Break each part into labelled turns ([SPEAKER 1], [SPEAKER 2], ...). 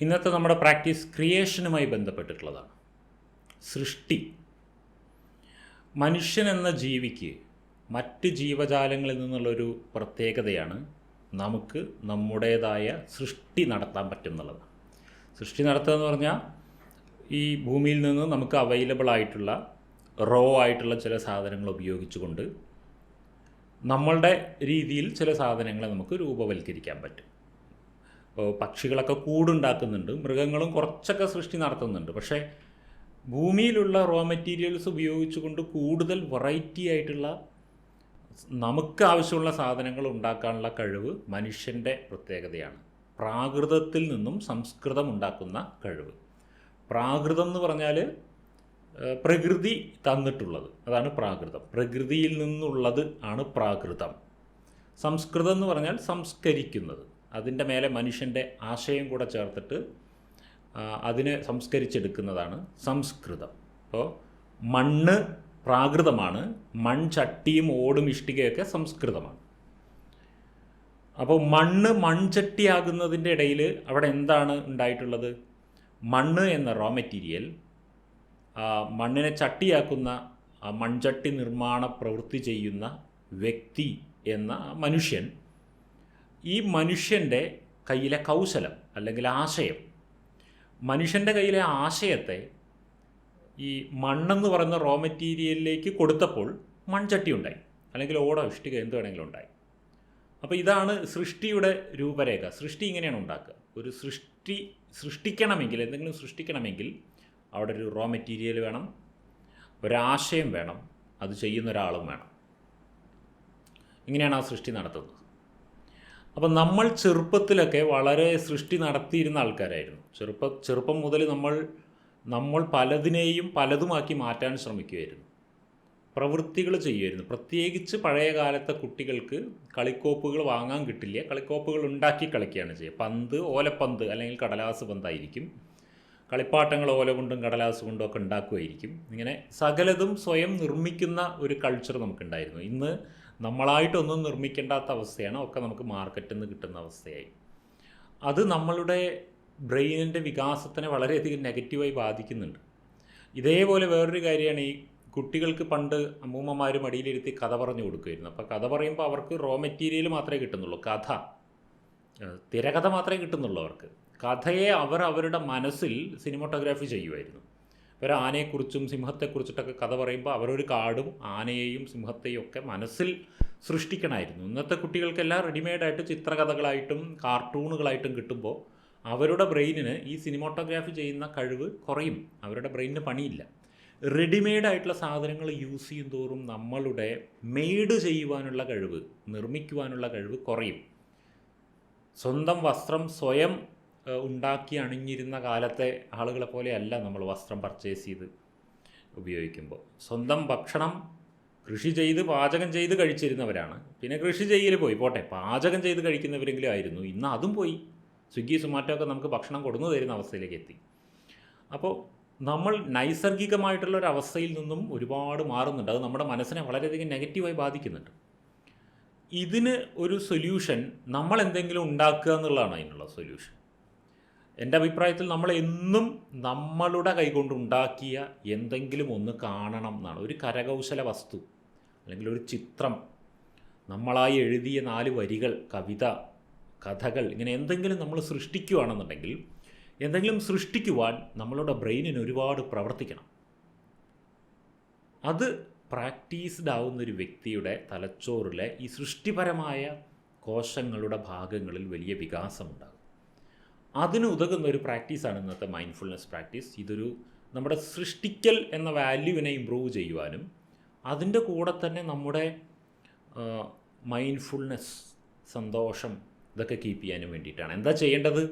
[SPEAKER 1] ഇന്നത്തെ നമ്മുടെ പ്രാക്ടീസ് ക്രിയേഷനുമായി ബന്ധപ്പെട്ടിട്ടുള്ളതാണ്. സൃഷ്ടി. മനുഷ്യൻ എന്ന ജീവിക്ക് മറ്റ് ജീവജാലങ്ങളിൽ നിന്നുള്ളൊരു പ്രത്യേകതയാണ് നമുക്ക് നമ്മുടേതായ സൃഷ്ടി നടത്താൻ പറ്റും എന്നുള്ളത്. സൃഷ്ടി നടത്തുക എന്ന് പറഞ്ഞാൽ ഈ ഭൂമിയിൽ നിന്ന് നമുക്ക് അവൈലബിൾ ആയിട്ടുള്ള റോ ആയിട്ടുള്ള ചില സാധനങ്ങൾ ഉപയോഗിച്ചുകൊണ്ട് നമ്മളുടെ രീതിയിൽ ചില സാധനങ്ങളെ നമുക്ക് രൂപവൽക്കരിക്കാൻ പറ്റും. ഇപ്പോൾ പക്ഷികളൊക്കെ കൂടുണ്ടാക്കുന്നുണ്ട്, മൃഗങ്ങളും കുറച്ചൊക്കെ സൃഷ്ടി നടത്തുന്നുണ്ട്. പക്ഷേ ഭൂമിയിലുള്ള റോ മെറ്റീരിയൽസ് ഉപയോഗിച്ചുകൊണ്ട് കൂടുതൽ വെറൈറ്റി ആയിട്ടുള്ള നമുക്ക് ആവശ്യമുള്ള സാധനങ്ങൾ ഉണ്ടാക്കാനുള്ള കഴിവ് മനുഷ്യൻ്റെ പ്രത്യേകതയാണ്. പ്രാകൃതത്തിൽ നിന്നും സംസ്കൃതം ഉണ്ടാക്കുന്ന കഴിവ്. പ്രാകൃതം എന്ന് പറഞ്ഞാൽ പ്രകൃതി തന്നിട്ടുള്ളത്, അതാണ് പ്രാകൃതം. പ്രകൃതിയിൽ നിന്നുള്ളത് ആണ് പ്രാകൃതം. സംസ്കൃതം എന്ന് പറഞ്ഞാൽ സംസ്കരിക്കുന്നത്, അതിൻ്റെ മേലെ മനുഷ്യൻ്റെ ആശയം കൂടെ ചേർത്തിട്ട് അതിനെ സംസ്കരിച്ചെടുക്കുന്നതാണ് സംസ്കൃതം. അപ്പോൾ മണ്ണ് പ്രാകൃതമാണ്, മൺചട്ടിയും ഓടും ഇഷ്ടികയൊക്കെ സംസ്കൃതമാണ്. അപ്പോൾ മണ്ണ് മൺചട്ടിയാകുന്നതിൻ്റെ ഇടയിൽ അവിടെ എന്താണ് ഉണ്ടായിട്ടുള്ളത്? മണ്ണ് എന്ന റോ മെറ്റീരിയൽ മണ്ണിനെ ചട്ടിയാക്കുന്ന മൺചട്ടി നിർമ്മാണ പ്രവൃത്തി ചെയ്യുന്ന വ്യക്തി എന്ന മനുഷ്യൻ, ഈ മനുഷ്യൻ്റെ കയ്യിലെ കൗശലം അല്ലെങ്കിൽ ആശയം, മനുഷ്യൻ്റെ കയ്യിലെ ആശയത്തെ ഈ മണ്ണെന്ന് പറയുന്ന റോ മെറ്റീരിയലിലേക്ക് കൊടുത്തപ്പോൾ മൺചട്ടി ഉണ്ടായി, അല്ലെങ്കിൽ ഓടോ ഇഷ്ടിക എന്ത് വേണമെങ്കിലും ഉണ്ടായി. അപ്പോൾ ഇതാണ് സൃഷ്ടിയുടെ രൂപരേഖ. സൃഷ്ടി ഇങ്ങനെയാണ് ഉണ്ടാക്കുക. ഒരു സൃഷ്ടിക്കണമെങ്കിൽ, എന്തെങ്കിലും സൃഷ്ടിക്കണമെങ്കിൽ അവിടെ ഒരു റോ മെറ്റീരിയൽ വേണം, ഒരാശയം വേണം, അത് ചെയ്യുന്ന ഒരാളും വേണം. ഇങ്ങനെയാണ് ആ സൃഷ്ടി നടത്തുന്നത്. അപ്പം നമ്മൾ ചെറുപ്പത്തിലൊക്കെ വളരെ സൃഷ്ടി നടത്തിയിരുന്ന ആൾക്കാരായിരുന്നു. ചെറുപ്പം മുതൽ നമ്മൾ പലതിനെയും പലതുമാക്കി മാറ്റാൻ ശ്രമിക്കുമായിരുന്നു, പ്രവൃത്തികൾ ചെയ്യുമായിരുന്നു. പ്രത്യേകിച്ച് പഴയ കാലത്തെ കുട്ടികൾക്ക് കളിക്കോപ്പുകൾ വാങ്ങാൻ കിട്ടില്ല, കളിക്കോപ്പുകൾ ഉണ്ടാക്കി കളിക്കുകയാണ് ചെയ്യുക. പന്ത്, ഓലപ്പന്ത് അല്ലെങ്കിൽ കടലാസ് പന്തായിരിക്കും. കളിപ്പാട്ടങ്ങൾ ഓല കൊണ്ടും കടലാസ് കൊണ്ടും ഒക്കെ ഉണ്ടാക്കുമായിരിക്കും. ഇങ്ങനെ സകലതും സ്വയം നിർമ്മിക്കുന്ന ഒരു കൾച്ചർ നമുക്കുണ്ടായിരുന്നു. ഇന്ന് നമ്മളായിട്ടൊന്നും നിർമ്മിക്കേണ്ടാത്ത അവസ്ഥയാണ്, ഒക്കെ നമുക്ക് മാർക്കറ്റിൽ നിന്ന് കിട്ടുന്ന അവസ്ഥയായി. അത് നമ്മളുടെ ബ്രെയിനിൻ്റെ വികാസത്തിനെ വളരെയധികം നെഗറ്റീവായി ബാധിക്കുന്നുണ്ട്. ഇതേപോലെ വേറൊരു കാര്യമാണ്, ഈ കുട്ടികൾക്ക് പണ്ട് അമ്മൂമ്മമാർ മടിയിലിരുത്തി കഥ പറഞ്ഞു കൊടുക്കുമായിരുന്നു. അപ്പോൾ കഥ പറയുമ്പോൾ അവർക്ക് റോ മെറ്റീരിയൽ മാത്രമേ കിട്ടുന്നുള്ളൂ, കഥ, തിരകഥ മാത്രമേ കിട്ടുന്നുള്ളൂ അവർക്ക്. കഥയെ അവരുടെ മനസ്സിൽ സിനിമോട്ടോഗ്രാഫി ചെയ്യുമായിരുന്നു. ഒരു ആനയെക്കുറിച്ചും സിംഹത്തെക്കുറിച്ചിട്ടൊക്കെ കഥ പറയുമ്പോൾ അവരൊരു കാടും ആനയെയും സിംഹത്തെയും ഒക്കെ മനസ്സിൽ സൃഷ്ടിക്കണമായിരുന്നു. ഇന്നത്തെ കുട്ടികൾക്കെല്ലാം റെഡിമെയ്ഡായിട്ട് ചിത്രകഥകളായിട്ടും കാർട്ടൂണുകളായിട്ടും കിട്ടുമ്പോൾ അവരുടെ ബ്രെയിനിന് ഈ സിനിമോട്ടോഗ്രാഫി ചെയ്യുന്ന കഴിവ് കുറയും. അവരുടെ ബ്രെയിനിന് പണിയില്ല. റെഡിമെയ്ഡായിട്ടുള്ള സാധനങ്ങൾ യൂസ് ചെയ്യും തോറും നമ്മളുടെ മെയ്ഡ് ചെയ്യുവാനുള്ള കഴിവ്, നിർമ്മിക്കുവാനുള്ള കഴിവ് കുറയും. സ്വന്തം വസ്ത്രം സ്വയം ഉണ്ടാക്കി അണിഞ്ഞിരുന്ന കാലത്തെ ആളുകളെ പോലെയല്ല നമ്മൾ വസ്ത്രം പർച്ചേസ് ചെയ്ത് ഉപയോഗിക്കുമ്പോൾ. സ്വന്തം ഭക്ഷണം കൃഷി ചെയ്ത് പാചകം ചെയ്ത് കഴിച്ചിരുന്നവരാണ്. പിന്നെ കൃഷി ചെയ്യൽ പോയി, പോട്ടെ, പാചകം ചെയ്ത് കഴിക്കുന്നവരെങ്കിലും ആയിരുന്നു. ഇന്ന് അതും പോയി. സ്വിഗ്ഗി സൊമാറ്റോ ഒക്കെ നമുക്ക് ഭക്ഷണം കൊടുന്നു തരുന്ന അവസ്ഥയിലേക്ക് എത്തി. അപ്പോൾ നമ്മൾ നൈസർഗികമായിട്ടുള്ളൊരവസ്ഥയിൽ നിന്നും ഒരുപാട് മാറുന്നുണ്ട്. അത് നമ്മുടെ മനസ്സിനെ വളരെയധികം നെഗറ്റീവായി ബാധിക്കുന്നുണ്ട്. ഇതിന് ഒരു സൊല്യൂഷൻ നമ്മൾ എന്തെങ്കിലും ഉണ്ടാക്കുക എന്നുള്ളതാണ് അതിനുള്ള സൊല്യൂഷൻ. എൻ്റെ അഭിപ്രായത്തിൽ നമ്മൾ എന്നും നമ്മളുടെ കൈകൊണ്ട് ഉണ്ടാക്കിയ എന്തെങ്കിലും ഒന്ന് കാണണം എന്നാണ്. ഒരു കരകൗശല വസ്തു അല്ലെങ്കിൽ ഒരു ചിത്രം, നമ്മളായി എഴുതിയ 4 വരികൾ, കവിത, കഥകൾ, ഇങ്ങനെ എന്തെങ്കിലും നമ്മൾ സൃഷ്ടിക്കുകയാണെന്നുണ്ടെങ്കിൽ, എന്തെങ്കിലും സൃഷ്ടിക്കുവാൻ നമ്മളുടെ ബ്രെയിനിന് ഒരുപാട് പ്രവർത്തിക്കണം. അത് പ്രാക്ടീസ്ഡ് ആവുന്നൊരു വ്യക്തിയുടെ തലച്ചോറിലെ ഈ സൃഷ്ടിപരമായ കോശങ്ങളുടെ ഭാഗങ്ങളിൽ വലിയ വികാസമുണ്ടാകും. അതിന് ഉതകുന്ന ഒരു പ്രാക്ടീസാണ് ഇന്നത്തെ മൈൻഡ്ഫുൾനെസ് പ്രാക്ടീസ്. ഇതൊരു നമ്മുടെ സൃഷ്ടിക്കൽ എന്ന വാല്യൂവിനെ ഇമ്പ്രൂവ് ചെയ്യുവാനും അതിൻ്റെ കൂടെ തന്നെ നമ്മുടെ മൈൻഡ്ഫുൾനെസ്, സന്തോഷം, ഇതൊക്കെ കീപ്പ് ചെയ്യാനും വേണ്ടിയിട്ടാണ്. എന്താ ചെയ്യേണ്ടത്?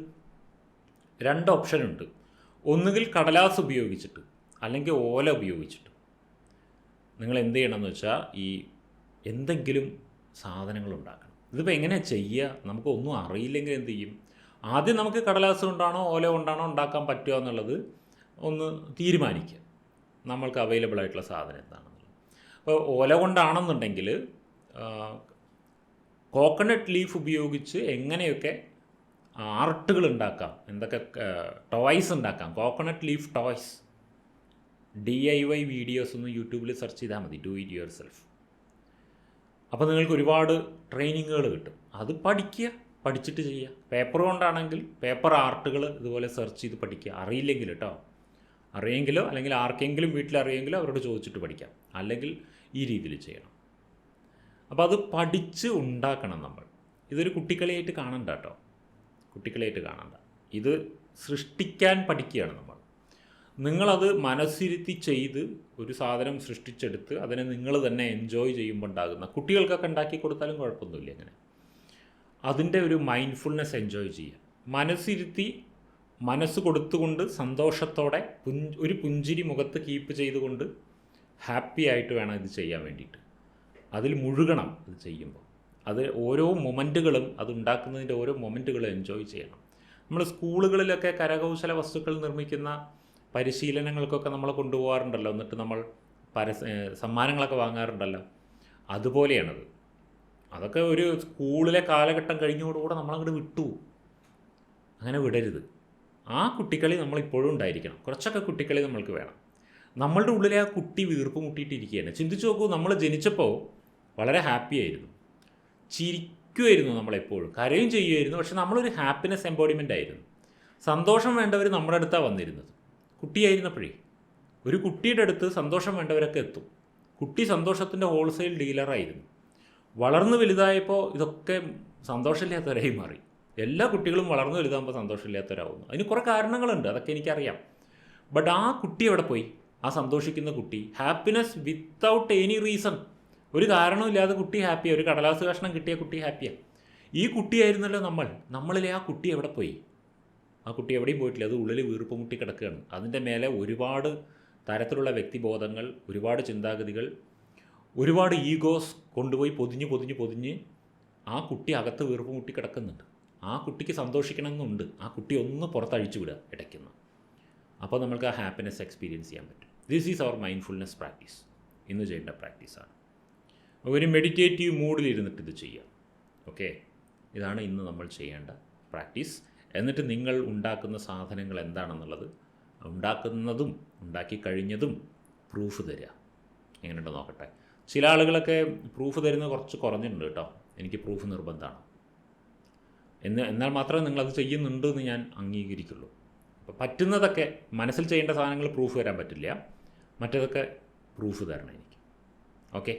[SPEAKER 1] 2 ഓപ്ഷനുണ്ട്. ഒന്നുകിൽ കടലാസ് ഉപയോഗിച്ചിട്ട് അല്ലെങ്കിൽ ഓല ഉപയോഗിച്ചിട്ട് നിങ്ങൾ എന്ത് ചെയ്യണമെന്ന് വെച്ചാൽ ഈ എന്തെങ്കിലും സാധനങ്ങൾ ഉണ്ടാക്കണം. ഇതിപ്പോൾ എങ്ങനെയാണ് ചെയ്യുക? നമുക്കൊന്നും അറിയില്ലെങ്കിൽ എന്ത് ചെയ്യും? ആദ്യം നമുക്ക് കടലാസ് കൊണ്ടാണോ ഓല കൊണ്ടാണോ ഉണ്ടാക്കാൻ പറ്റുക എന്നുള്ളത് ഒന്ന് തീരുമാനിക്കുക. നമ്മൾക്ക് അവൈലബിൾ ആയിട്ടുള്ള സാധനം എന്താണെന്നുള്ളത്. അപ്പോൾ ഓല കൊണ്ടാണെന്നുണ്ടെങ്കിൽ കോക്കനട്ട് ലീഫ് ഉപയോഗിച്ച് എങ്ങനെയൊക്കെ ആർട്ടുകൾ ഉണ്ടാക്കാം, എന്തൊക്കെ ടോയ്സ് ഉണ്ടാക്കാം, coconut leaf toys. DIY videos ഒന്ന് യൂട്യൂബിൽ സെർച്ച് ചെയ്താൽ മതി, ഡു ഇറ്റ് യുവർ സെൽഫ്. അപ്പോൾ നിങ്ങൾക്ക് ഒരുപാട് ട്രെയിനിങ്ങുകൾ കിട്ടും. അത് പഠിക്കുക, പഠിച്ചിട്ട് ചെയ്യുക. പേപ്പർ കൊണ്ടാണെങ്കിൽ പേപ്പർ ആർട്ടുകൾ ഇതുപോലെ സെർച്ച് ചെയ്ത് പഠിക്കുക. അറിയില്ലെങ്കിൽ കേട്ടോ, അറിയെങ്കിലോ അല്ലെങ്കിൽ ആർക്കെങ്കിലും വീട്ടിലറിയെങ്കിലോ അവരോട് ചോദിച്ചിട്ട് പഠിക്കാം. അല്ലെങ്കിൽ ഈ രീതിയിൽ ചെയ്യണം. അപ്പോൾ അത് പഠിച്ച് ഉണ്ടാക്കണം നമ്മൾ. ഇതൊരു കുട്ടിക്കളിയായിട്ട് കാണണ്ട കേട്ടോ, കുട്ടിക്കളിയായിട്ട് കാണണ്ട. ഇത് സൃഷ്ടിക്കാൻ പഠിക്കുകയാണ് നമ്മൾ. നിങ്ങളത് മനസ്സിരുത്തി ചെയ്ത് ഒരു സാധനം സൃഷ്ടിച്ചെടുത്ത് അതിനെ നിങ്ങൾ തന്നെ എൻജോയ് ചെയ്യുമ്പോൾ ഉണ്ടാകുന്ന, കുട്ടികൾക്കൊക്കെ ഉണ്ടാക്കി കൊടുത്താലും കുഴപ്പമൊന്നുമില്ല, അങ്ങനെ അതിൻ്റെ ഒരു മൈൻഡ്ഫുൾനെസ് എൻജോയ് ചെയ്യുക. മനസ്സിരുത്തി മനസ്സ് കൊടുത്തുകൊണ്ട് സന്തോഷത്തോടെ ഒരു പുഞ്ചിരി മുഖത്ത് കീപ്പ് ചെയ്തുകൊണ്ട് ഹാപ്പി ആയിട്ട് വേണം ഇത് ചെയ്യാൻ വേണ്ടിയിട്ട്. അതിൽ മുഴുകണം ഇത് ചെയ്യുമ്പോൾ. അത് ഓരോ മൊമെൻറ്റുകളും, അത് ഉണ്ടാക്കുന്നതിൻ്റെ ഓരോ മൊമെൻറ്റുകളും എൻജോയ് ചെയ്യണം. നമ്മൾ സ്കൂളുകളിലൊക്കെ കരകൗശല വസ്തുക്കൾ നിർമ്മിക്കുന്ന പരിശീലനങ്ങൾക്കൊക്കെ നമ്മൾ കൊണ്ടുപോകാറുണ്ടല്ലോ, എന്നിട്ട് നമ്മൾ സമ്മാനങ്ങളൊക്കെ വാങ്ങാറുണ്ടല്ലോ. അതുപോലെയാണത്. അതൊക്കെ ഒരു സ്കൂളിലെ കാലഘട്ടം കഴിഞ്ഞോടുകൂടെ നമ്മളങ്ങോട്ട് വിട്ടു. അങ്ങനെ വിടരുത്. ആ കുട്ടിക്കളി നമ്മളിപ്പോഴും ഉണ്ടായിരിക്കണം. കുറച്ചൊക്കെ കുട്ടിക്കളി നമ്മൾക്ക് വേണം. നമ്മളുടെ ഉള്ളിലെ ആ കുട്ടി വീർപ്പ് മുട്ടിയിട്ടിരിക്കുകയാണ്. ചിന്തിച്ച് നോക്കൂ, നമ്മൾ ജനിച്ചപ്പോൾ വളരെ ഹാപ്പി ആയിരുന്നു, ചിരിക്കുമായിരുന്നു, നമ്മളെപ്പോഴും കരയും ചെയ്യുമായിരുന്നു. പക്ഷെ നമ്മളൊരു ഹാപ്പിനെസ് എംബോഡിമെൻ്റ് ആയിരുന്നു. സന്തോഷം വേണ്ടവർ നമ്മുടെ അടുത്താണ് വന്നിരുന്നത്. കുട്ടിയായിരുന്നപ്പോഴേ ഒരു കുട്ടിയുടെ അടുത്ത് സന്തോഷം വേണ്ടവരൊക്കെ എത്തും. കുട്ടി സന്തോഷത്തിൻ്റെ ഹോൾസെയിൽ ഡീലറായിരുന്നു. വളർന്നു വലുതായപ്പോൾ ഇതൊക്കെ സന്തോഷമില്ലാത്തവരായി മാറി. എല്ലാ കുട്ടികളും വളർന്നു വലുതാകുമ്പോൾ സന്തോഷമില്ലാത്തവരാകുന്നു. അതിന് കുറേ കാരണങ്ങളുണ്ട്, അതൊക്കെ എനിക്കറിയാം. ബട്ട് ആ കുട്ടി എവിടെ പോയി? ആ സന്തോഷിക്കുന്ന കുട്ടി, ഹാപ്പിനെസ് വിത്തൗട്ട് എനി റീസൺ, ഒരു കാരണമില്ലാതെ കുട്ടി ഹാപ്പിയാണ്. ഒരു കടലാസ് കഷ്ണം കിട്ടിയ കുട്ടി ഹാപ്പിയാണ്. ഈ കുട്ടിയായിരുന്നല്ലോ നമ്മളിലെ ആ കുട്ടി എവിടെ പോയി? ആ കുട്ടി എവിടെയും പോയിട്ടില്ല. അത് ഉള്ളിൽ വീർപ്പ് മുട്ടി കിടക്കുകയാണ്. അതിൻ്റെ മേലെ ഒരുപാട് തരത്തിലുള്ള വ്യക്തിബോധങ്ങൾ, ഒരുപാട് ചിന്താഗതികൾ, ഒരുപാട് ഈഗോസ് കൊണ്ടുപോയി പൊതിഞ്ഞ് ആ കുട്ടി അകത്ത് വീർപ്പ് മുട്ടി കിടക്കുന്നുണ്ട്. ആ കുട്ടിക്ക് സന്തോഷിക്കണമെന്നുണ്ട്. ആ കുട്ടി ഒന്ന് പുറത്തഴിച്ചു വിടുക ഇടയ്ക്കുന്ന. അപ്പോൾ നമുക്ക് ആ ഹാപ്പിനെസ് എക്സ്പീരിയൻസ് ചെയ്യാൻ പറ്റും. This is our mindfulness practice. ഇന്ന് ചെയ്യേണ്ട പ്രാക്ടീസാണ്. ഒരു മെഡിറ്റേറ്റീവ് മൂഡിലിരുന്നിട്ട് ഇത് ചെയ്യുക. ഓക്കെ, ഇതാണ് ഇന്ന് നമ്മൾ ചെയ്യേണ്ട പ്രാക്ടീസ്. എന്നിട്ട് നിങ്ങൾ ഉണ്ടാക്കുന്ന സാധനങ്ങൾ എന്താണെന്നുള്ളത്, ഉണ്ടാക്കുന്നതും ഉണ്ടാക്കി കഴിഞ്ഞതും പ്രൂഫ് തരിക. എങ്ങനെയുണ്ടോ നോക്കട്ടെ. ചില ആളുകളൊക്കെ പ്രൂഫ് തരുന്നത് കുറച്ച് കുറഞ്ഞിട്ടുണ്ട് കേട്ടോ. എനിക്ക് പ്രൂഫ് നിർബന്ധമാണ്. എന്നാൽ മാത്രമേ നിങ്ങളത് ചെയ്യുന്നുണ്ട് എന്ന് ഞാൻ അംഗീകരിക്കുള്ളൂ. അപ്പോൾ പറ്റുന്നതൊക്കെ, മനസ്സിൽ ചെയ്യേണ്ട സാധനങ്ങൾ പ്രൂഫ് തരാൻ പറ്റില്ല, മറ്റേതൊക്കെ പ്രൂഫ് തരണം എനിക്ക്. ഓക്കെ.